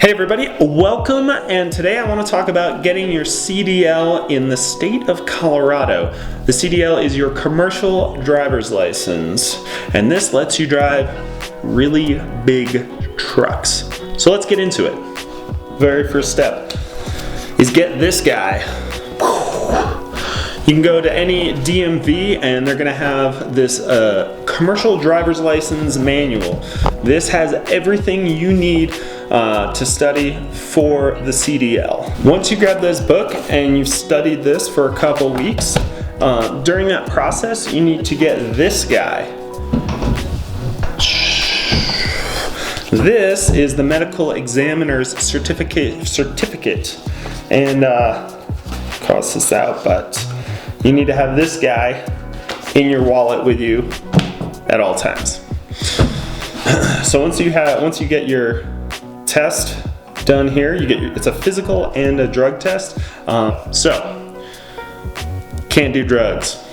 Hey everybody, welcome, and today I want to talk about getting your CDL in the state of Colorado. The CDL is your commercial driver's license, and this lets you drive really big trucks. So let's get into it. Very first step is get this guy. You can go to any DMV and they're gonna have this commercial driver's license manual. This has everything you need to study for the CDL. Once you grab this book and you've studied this for a couple weeks, during that process you need to get this guy. This is the medical examiner's certificate. And cross this out, but you need to have this guy in your wallet with you at all times. So once you get your test done here, it's a physical and a drug test. So can't do drugs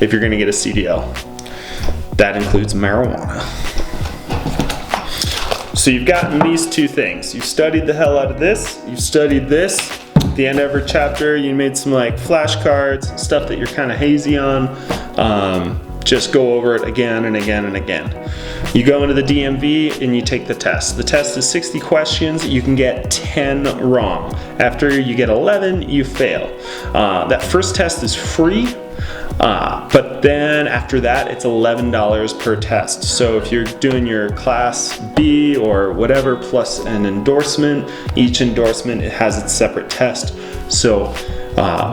if you're going to get a CDL. That includes marijuana. So you've gotten these two things. You've studied the hell out of this. You've studied this. At the end of every chapter, you made some like flashcards, stuff that you're kind of hazy on. Just go over it again and again and again. You go into the DMV and you take the test. The test is 60 questions. You can get 10 wrong. After you get 11, you fail. That first test is free. But then after that, it's $11 per test. So if you're doing your Class B or whatever plus an endorsement, each endorsement, it has its separate test. So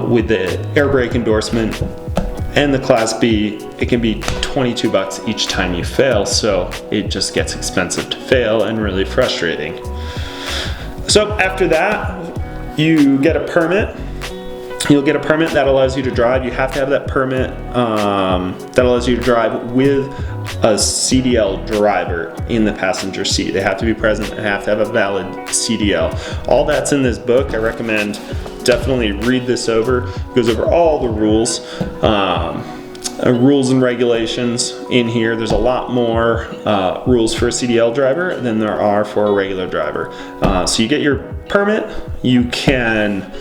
with the air brake endorsement and the Class B, it can be $22 each time you fail. So it just gets expensive to fail and really frustrating. So after that, you get a permit. You'll get a permit that allows you to drive. You have to have that permit that allows you to drive with a CDL driver in the passenger seat. They have to be present and have to have a valid CDL. All that's in this book. I recommend definitely read this over. It goes over all the rules and regulations in here. There's a lot more rules for a CDL driver than there are for a regular driver. So you get your permit. You can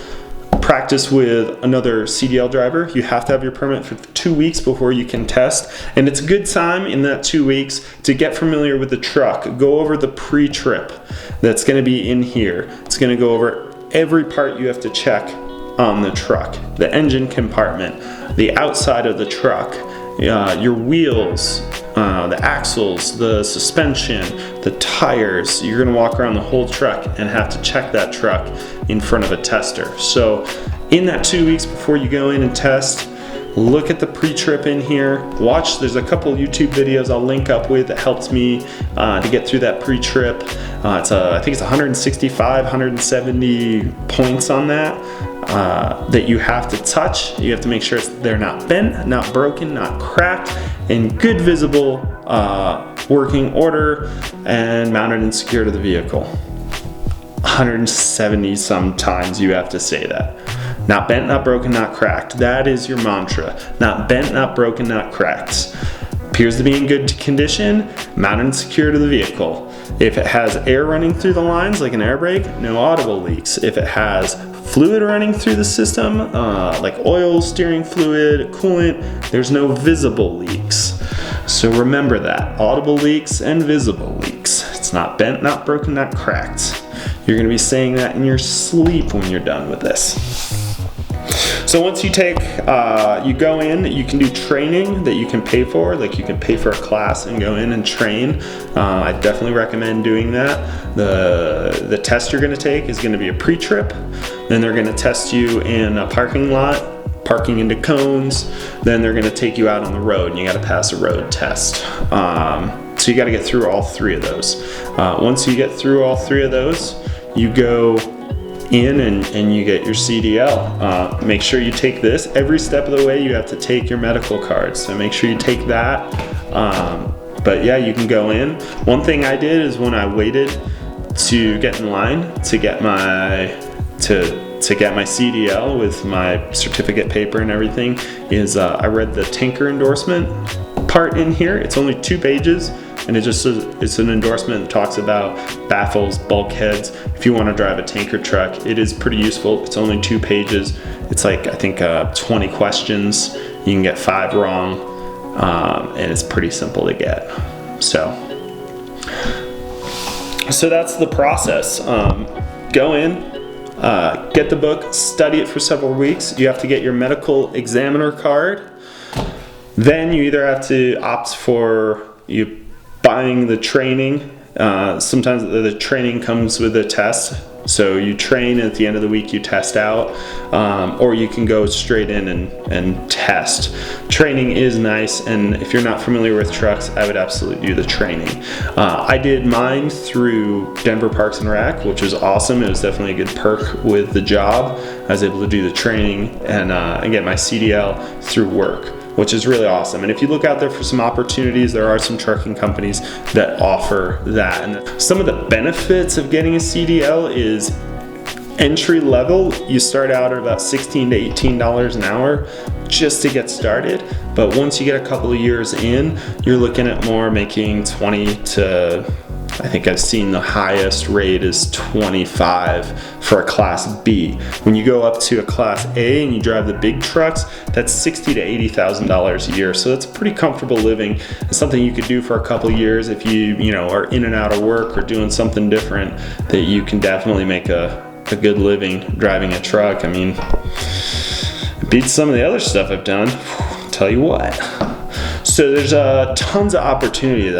practice with another CDL driver. You have to have your permit for 2 weeks before you can test, and it's a good time in that 2 weeks to get familiar with the truck. Go over the pre-trip that's going to be in here. It's going to go over every part you have to check on the truck: the engine compartment, the outside of the truck, your wheels, the axles, the suspension, the tires. You're gonna walk around the whole truck and have to check that truck in front of a tester. So in that 2 weeks before you go in and test, look at the pre-trip in here. Watch, there's a couple YouTube videos I'll link up with that helped me to get through that pre-trip. I think it's 165, 170 points on that. That you have to touch. You have to make sure they're not bent, not broken, not cracked, in good visible working order and mounted and secure to the vehicle. 170 sometimes you have to say that. Not bent, not broken, not cracked. That is your mantra. Not bent, not broken, not cracked. Appears to be in good condition, mounted and secure to the vehicle. If it has air running through the lines like an air brake, no audible leaks. If it has fluid running through the system, like oil, steering fluid, coolant, there's no visible leaks. So remember that, audible leaks and visible leaks. It's not bent, not broken, not cracked. You're gonna be saying that in your sleep when you're done with this. So once you you go in, you can do training that you can pay for, like you can pay for a class and go in and train. I definitely recommend doing that. The test you're gonna take is gonna be a pre-trip. Then they're gonna test you in a parking lot, parking into cones. Then they're gonna take you out on the road and you gotta pass a road test. So you gotta get through all three of those. Once you get through all three of those, you go in and you get your CDL. Make sure you take this. Every step of the way you have to take your medical cards, so make sure you take that. But yeah, you can go in. One thing I did is when I waited to get in line to get my CDL with my certificate paper and everything is I read the tanker endorsement part in here. It's only 2 pages. and it's an endorsement that talks about baffles, bulkheads. If you want to drive a tanker truck, it is pretty useful. It's only 2 pages. It's like, I think 20 questions. You can get 5 wrong, and it's pretty simple to get. So that's the process. Go in, get the book, study it for several weeks. You have to get your medical examiner card. Then you either have to opt for you buying the training. Sometimes the training comes with a test. So you train, at the end of the week you test out, or you can go straight in and test. Training is nice, and if you're not familiar with trucks, I would absolutely do the training. I did mine through Denver Parks and Rec, which was awesome. It was definitely a good perk with the job. I was able to do the training and get my CDL through work, which is really awesome. And if you look out there for some opportunities, there are some trucking companies that offer that. And some of the benefits of getting a CDL is entry level. You start out at about $16 to $18 an hour just to get started. But once you get a couple of years in, you're looking at more making 20 to, I think I've seen the highest rate is 25 for a Class B. When you go up to a Class A and you drive the big trucks, that's $60,000 to $80,000 a year. So that's pretty comfortable living. It's something you could do for a couple of years if you are in and out of work or doing something different, that you can definitely make a good living driving a truck. I mean, it beats some of the other stuff I've done. Tell you what. So there's tons of opportunities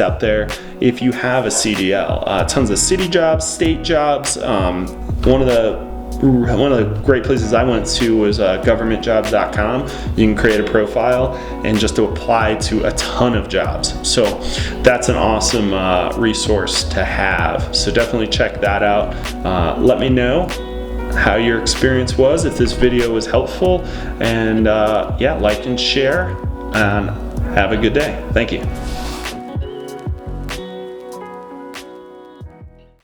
out there if you have a CDL. Tons of city jobs, state jobs. One of the great places I went to was governmentjobs.com. You can create a profile and just to apply to a ton of jobs. So that's an awesome resource to have. So definitely check that out. Let me know how your experience was, if this video was helpful, and like and share, and have a good day. Thank you.